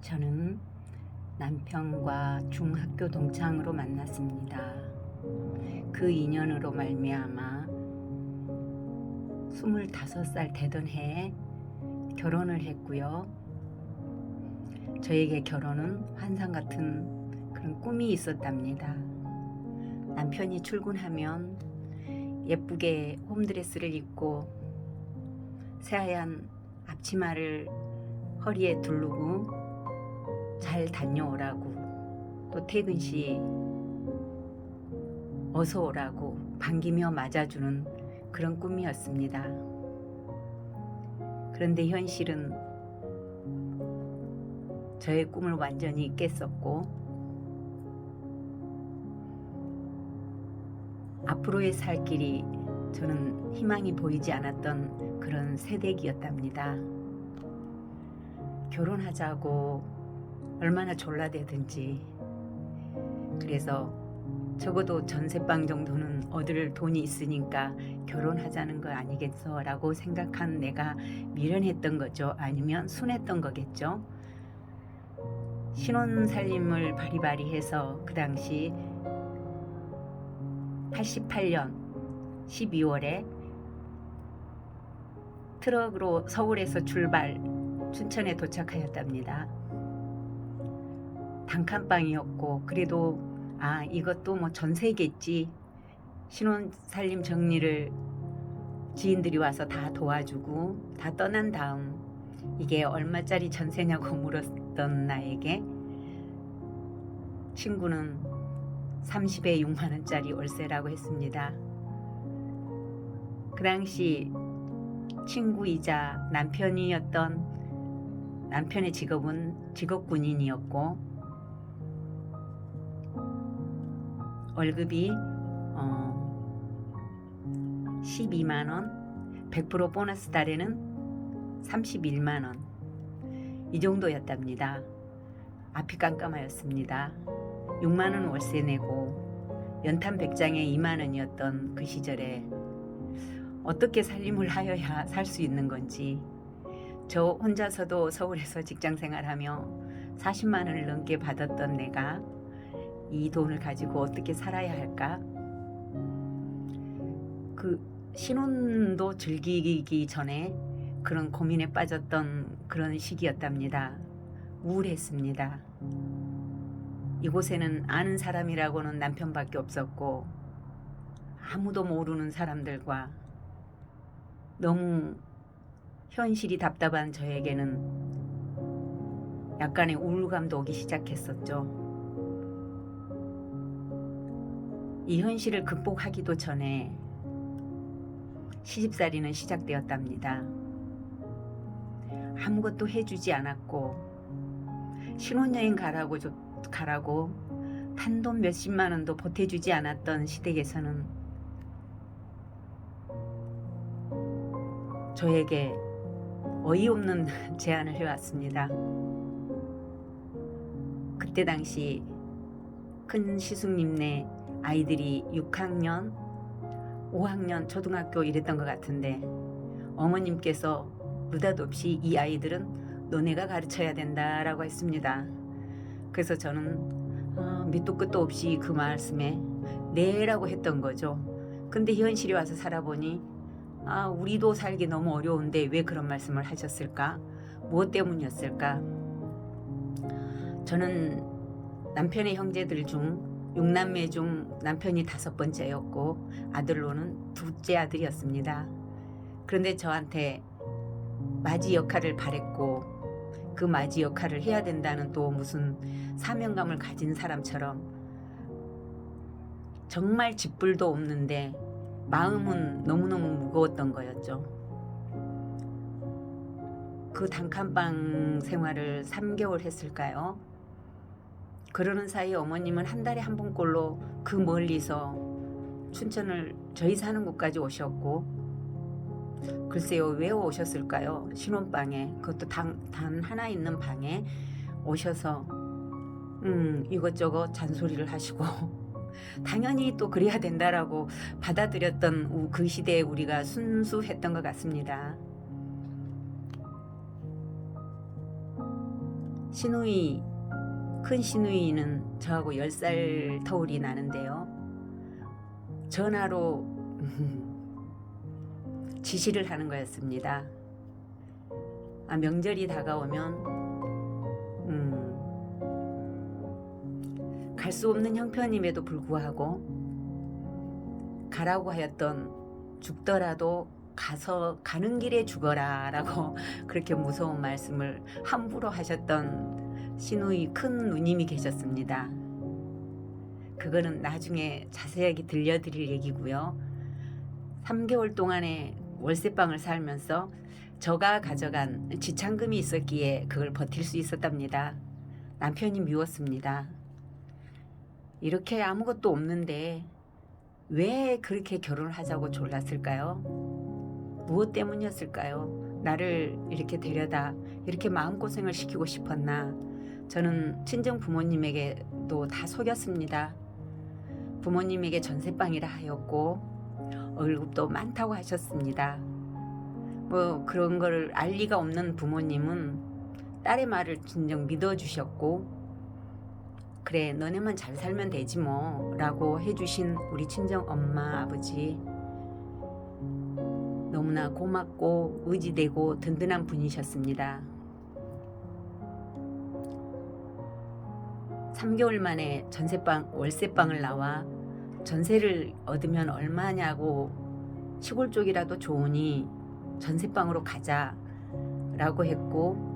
저는 남편과 중학교 동창으로 만났습니다. 그 인연으로 말미암아 25살 되던 해에 결혼을 했고요. 저에게 결혼은 환상 같은 그런 꿈이 있었답니다. 남편이 출근하면 예쁘게 홈드레스를 입고 새하얀 앞치마를 허리에 두르고 잘 다녀오라고, 또 퇴근 시 어서 오라고 반기며 맞아주는 그런 꿈이었습니다. 그런데 현실은 저의 꿈을 완전히 깼었고, 앞으로의 살 길이 저는 희망이 보이지 않았던 그런 새댁이었답니다. 결혼하자고 얼마나 졸라대든지, 그래서 적어도 전세방 정도는 얻을 돈이 있으니까 결혼하자는 거 아니겠어 라고 생각한 내가 미련했던 거죠. 아니면 순했던 거겠죠. 신혼살림을 바리바리 해서 그 당시 88년 12월에 트럭으로 서울에서 출발, 춘천에 도착하였답니다. 단칸방이었고, 그래도 이것도 뭐 전세겠지, 신혼살림 정리를 지인들이 와서 다 도와주고 다 떠난 다음 이게 얼마짜리 전세냐고 물었던 나에게 친구는 30에 6만 원짜리 월세라고 했습니다. 그 당시 친구이자 남편의 직업은 직업군인이었고, 월급이 12만 원, 100% 보너스 달에는 31만 원, 이 정도였답니다. 앞이 깜깜하였습니다. 6만 원 월세 내고 연탄 100장에 2만 원이었던 그 시절에 어떻게 살림을 하여야 살 수 있는 건지, 저 혼자서도 서울에서 직장 생활하며 40만 원을 넘게 받았던 내가 이 돈을 가지고 어떻게 살아야 할까? 그 신혼도 즐기기 전에 그런 고민에 빠졌던 그런 시기였답니다. 우울했습니다. 이곳에는 아는 사람이라고는 남편밖에 없었고, 아무도 모르는 사람들과 너무 현실이 답답한 저에게는 약간의 우울감도 오기 시작했었죠. 이 현실을 극복하기도 전에 시집살이는 시작되었답니다. 아무것도 해주지 않았고, 신혼여행 가라고 단돈 몇십만 원도 보태주지 않았던 시댁에서는 저에게 어이없는 제안을 해왔습니다. 그때 당시 큰 시숙님네 아이들이 6학년, 5학년 초등학교 이랬던 것 같은데, 어머님께서 느닷없이 이 아이들은 너네가 가르쳐야 된다라고 했습니다. 그래서 저는 밑도 끝도 없이 그 말씀에 네라고 했던 거죠. 근데 현실에 와서 살아보니 우리도 살기 너무 어려운데 왜 그런 말씀을 하셨을까? 무엇 때문이었을까? 저는 남편의 형제들 중 6남매 중 남편이 5번째였고 아들로는 둘째 아들이었습니다. 그런데 저한테 맞이 역할을 바랬고, 그 맞이 역할을 해야 된다는 또 무슨 사명감을 가진 사람처럼 정말 쥐뿔도 없는데 마음은 너무너무 무거웠던 거였죠. 그 단칸방 생활을 3개월 했을까요? 그러는 사이 어머님은 한 달에 한 번꼴로 그 멀리서 춘천을 저희 사는 곳까지 오셨고, 글쎄요, 왜 오셨을까요? 신혼방에, 그것도 단 하나 있는 방에 오셔서 이것저것 잔소리를 하시고 당연히 또 그래야 된다라고 받아들였던 그 시대에 우리가 순수했던 것 같습니다. 시누이, 큰 시누이는 저하고 10살 터울이 나는데요. 전화로 지시를 하는 거였습니다. 명절이 다가오면 갈 수 없는 형편임에도 불구하고 가라고 하였던 죽더라도 가는 길에 죽어라 라고 그렇게 무서운 말씀을 함부로 하셨던 시누이 큰 누님이 계셨습니다. 그거는 나중에 자세하게 들려드릴 얘기고요. 3개월 동안의 월세방을 살면서 저가 가져간 지참금이 있었기에 그걸 버틸 수 있었답니다. 남편이 미웠습니다. 이렇게 아무것도 없는데 왜 그렇게 결혼을 하자고 졸랐을까요? 무엇 때문이었을까요? 나를 이렇게 데려다 이렇게 마음고생을 시키고 싶었나? 저는 친정 부모님에게도 다 속였습니다. 부모님에게 전세방이라 하였고 월급도 많다고 하셨습니다. 뭐 그런 거를 알 리가 없는 부모님은 딸의 말을 진정 믿어주셨고, 그래 너네만 잘 살면 되지 뭐 라고 해주신 우리 친정 엄마 아버지, 너무나 고맙고 의지되고 든든한 분이셨습니다. 3개월 만에 월세방을 나와 전세를 얻으면 얼마냐고, 시골 쪽이라도 좋으니 전세방으로 가자 라고 했고,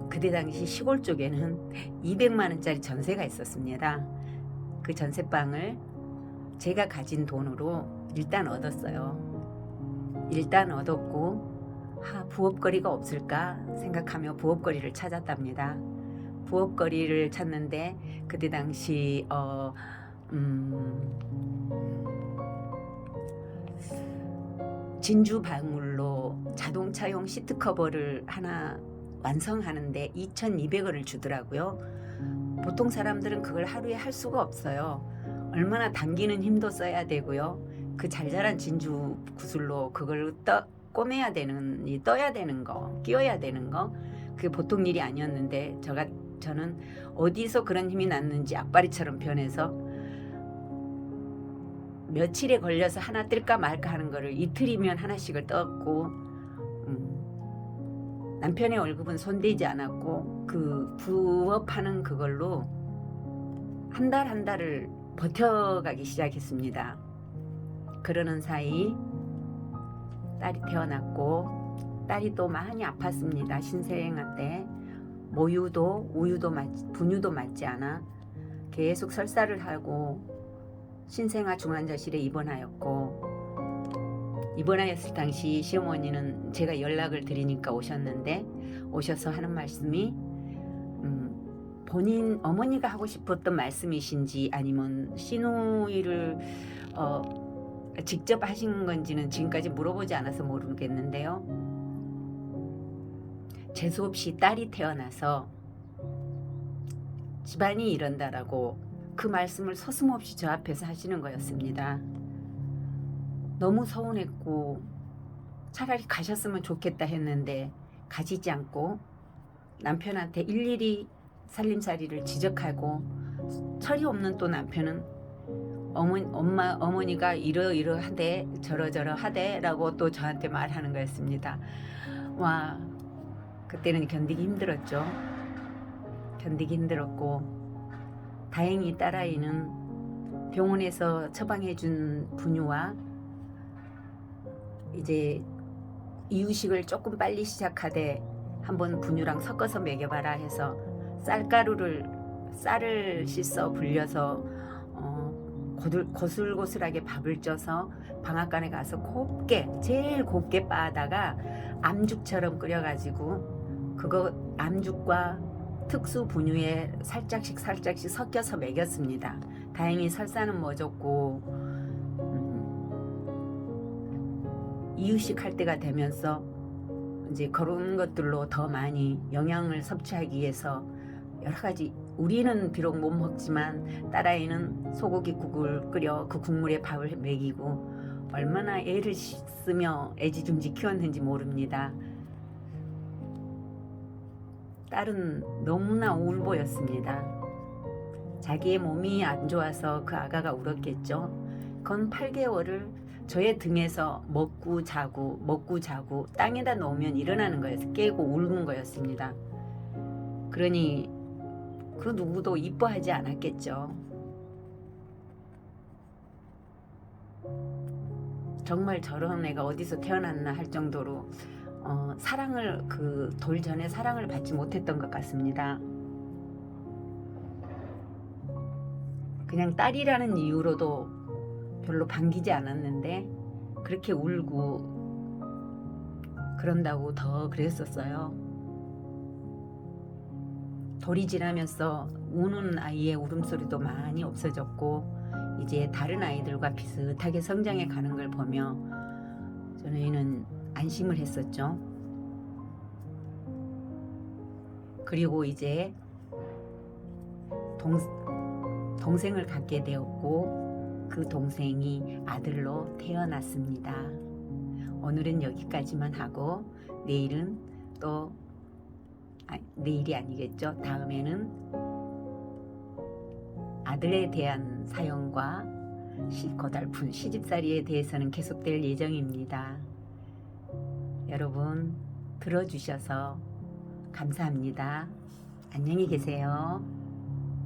그때 당시 시골 쪽에는 200만 원짜리 전세가 있었습니다. 그 전세방을 제가 가진 돈으로 일단 얻었어요. 일단 얻었고 부업거리가 없을까 생각하며 부업거리를 찾았답니다. 부업거리를 찾는데 그때 당시 진주 방울로 자동차용 시트 커버를 하나 완성하는데 2,200원을 주더라고요. 보통 사람들은 그걸 하루에 할 수가 없어요. 얼마나 당기는 힘도 써야 되고요. 그 잘자란 진주 구슬로 그걸 꼬매야 되는, 떠야 되는 거, 끼워야 되는 거, 그게 보통 일이 아니었는데 저는 어디서 그런 힘이 났는지 악바리처럼 변해서 며칠에 걸려서 하나 뜰까 말까 하는 거를 이틀이면 하나씩을 떴고, 남편의 월급은 손대지 않았고 그 부업하는 그걸로 한 달 한 달을 버텨가기 시작했습니다. 그러는 사이 딸이 태어났고, 딸이 또 많이 아팠습니다. 신생아 때 분유도 맞지 않아 계속 설사를 하고 신생아 중환자실에 입원하였고, 입원하였을 당시 시어머니는 제가 연락을 드리니까 오셔서 하는 말씀이 본인 어머니가 하고 싶었던 말씀이신지 아니면 시누이를 직접 하신 건지는 지금까지 물어보지 않아서 모르겠는데요. 재수없이 딸이 태어나서 집안이 이런다라고 그 말씀을 서슴없이 저 앞에서 하시는 거였습니다. 너무 서운했고 차라리 가셨으면 좋겠다 했는데 가시지 않고 남편한테 일일이 살림살이를 지적하고, 철이 없는 또 남편은 어머니가 이러이러하대 저러저러하대 라고 또 저한테 말하는 거였습니다. 와, 그때는 견디기 힘들었죠. 견디기 힘들었고, 다행히 딸아이는 병원에서 처방해준 분유와 이제 이유식을 조금 빨리 시작하되 한번 분유랑 섞어서 먹여봐라 해서 쌀을 씻어 불려서 고슬고슬하게 밥을 쪄서 방앗간에 가서 제일 곱게 빻다가 암죽처럼 끓여가지고 그거 암죽과 특수 분유에 살짝씩 섞여서 먹였습니다. 다행히 설사는 멎었고, 이유식 할 때가 되면서 이제 그런 것들로 더 많이 영양을 섭취하기 위해서 여러 가지, 우리는 비록 못 먹지만 딸아이는 소고기국을 끓여 그 국물에 밥을 먹이고 얼마나 애를 쓰며 애지중지 키웠는지 모릅니다. 딸은 너무나 우울보였습니다. 자기의 몸이 안 좋아서 그 아가가 울었겠죠. 건 8개월을 저의 등에서 먹고 자고 땅에다 놓으면 일어나는 거였어요. 깨고 울는 거였습니다. 그러니 그 누구도 이뻐하지 않았겠죠. 정말 저런 애가 어디서 태어났나 할 정도로 사랑을 그 돌 전에 사랑을 받지 못했던 것 같습니다. 그냥 딸이라는 이유로도 별로 반기지 않았는데 그렇게 울고 그런다고 더 그랬었어요. 돌이 지나면서 우는 아이의 울음소리도 많이 없어졌고 이제 다른 아이들과 비슷하게 성장해 가는 걸 보며 저희는 안심을 했었죠. 그리고 이제 동생을 갖게 되었고 그 동생이 아들로 태어났습니다. 오늘은 여기까지만 하고 내일은 또 내일이 아니겠죠. 다음에는 아들에 대한 사연과 고달픈 시집살이에 대해서는 계속될 예정입니다. 여러분 들어주셔서 감사합니다. 안녕히 계세요.